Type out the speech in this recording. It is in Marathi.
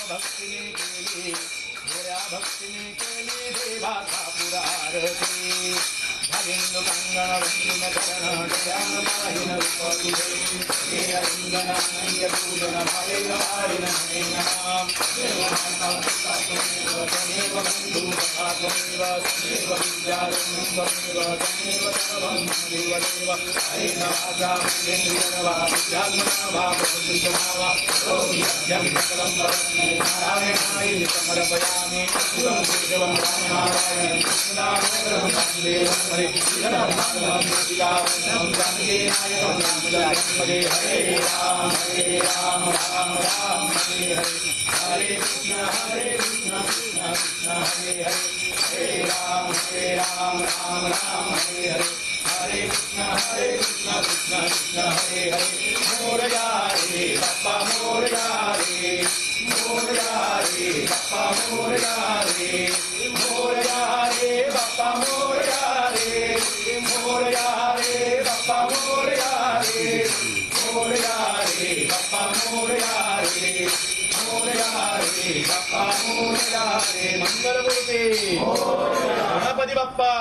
भक्तिने केली गोऱ्या भक्तिने केली देवाचा पुरा आरती भागिंदु कंगण रंगीन करण दयान माहिन रूप तुझे हे रंगन अंग पूजन भावे वारिन हे नाम तमेव बंधु तथा तमेव समेव विद्यारम्भं तमेव सर्वं देव देव हरे नवाजा इंद्रियनवा विद्यात्मना प्रभुजमावा यज्ञं सकलं नारायणाय समर्पयामि शिवं देवं नारायणं कृष्णाग्रहं देवं हरे हरे राम राम राम हरे हरे कृष्ण कृष्ण कृष्ण हरे हरे राम राम राम हरे हरे हरे कृष्ण कृष्ण कृष्ण हरे हरे मोरया रे बाप्पा मोरया रे बाप्पा मोरया रे बाप्पा मोरया रे बाप्पा मोरया रे बाप्पा मोरया रे बाप्पा मोरया रे मंगल मूर्ती गणपती बाप्पा